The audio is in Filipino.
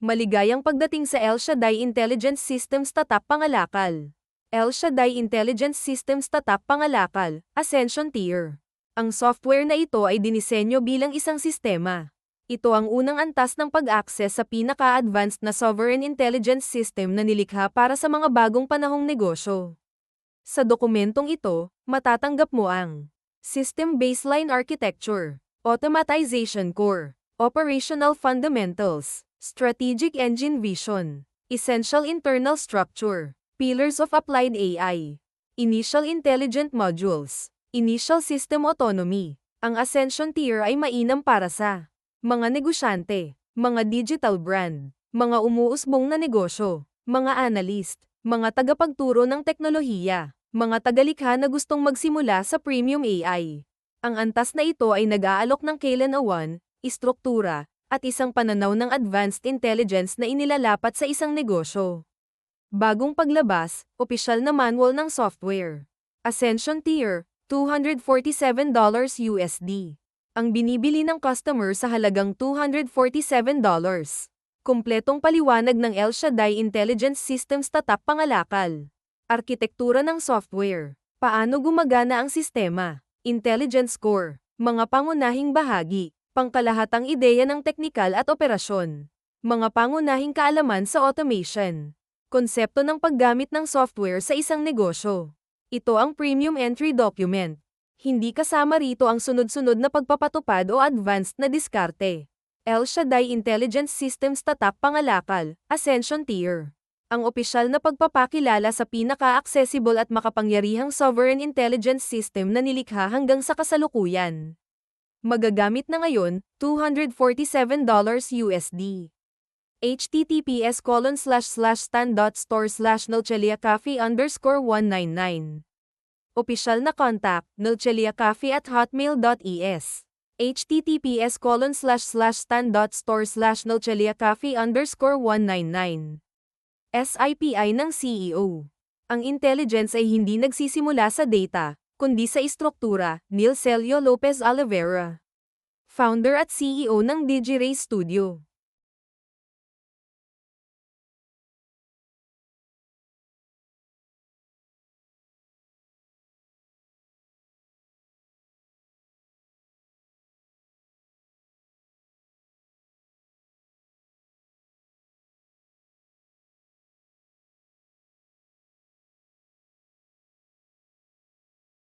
Maligayang pagdating sa El Shaddai Intelligence Systems Tatap Pangalakal. El Shaddai Intelligence Systems Tatap Pangalakal, Ascension Tier. Ang software na ito ay dinisenyo bilang isang sistema. Ito ang unang antas ng pag-access sa pinaka-advanced na sovereign intelligence system na nilikha para sa mga bagong panahong negosyo. Sa dokumentong ito, matatanggap mo ang System Baseline Architecture, Automatization Core, Operational Fundamentals, Strategic Engine Vision, Essential Internal Structure, Pillars of Applied AI, Initial Intelligent Modules, Initial System Autonomy. Ang Ascension Tier ay mainam para sa mga negosyante, mga digital brand, mga umuusbong na negosyo, mga analyst, mga tagapagturo ng teknolohiya, mga tagalikha na gustong magsimula sa premium AI. Ang antas na ito ay nag-aalok ng kailanman, istruktura, at isang pananaw ng advanced intelligence na inilalapat sa isang negosyo. Bagong paglabas, opisyal na manual ng software. Ascension Tier, $247 USD. Ang binibili ng customer sa halagang $247. Kumpletong paliwanag ng El Shaddai Intelligence Systems Tatap Pangalakal. Arkitektura ng software. Paano gumagana ang sistema? Intelligence Core. Mga pangunahing bahagi. Pangkalahatang ideya ng teknikal at operasyon. Mga pangunahing kaalaman sa automation. Konsepto ng paggamit ng software sa isang negosyo. Ito ang Premium Entry Document. Hindi kasama rito ang sunod-sunod na pagpapatupad o advanced na diskarte. El Shaddai Intelligence Systems Tatap Pangalakal, Ascension Tier. Ang opisyal na pagpapakilala sa pinaka-accessible at makapangyarihang sovereign intelligence system na nilikha hanggang sa kasalukuyan. Magagamit na ngayon, $247 USD. https://stan.store/nolcheliacafe_199. Opisyal na contact, nolcheliacafe@hotmail.es. https://stan.store/nolcheliacafe_199. SIPI ng CEO. Ang intelligence ay hindi nagsisimula sa data, kundi sa istruktura. Neil Celio Lopez Oliveira, founder at CEO ng DigiRay Studio.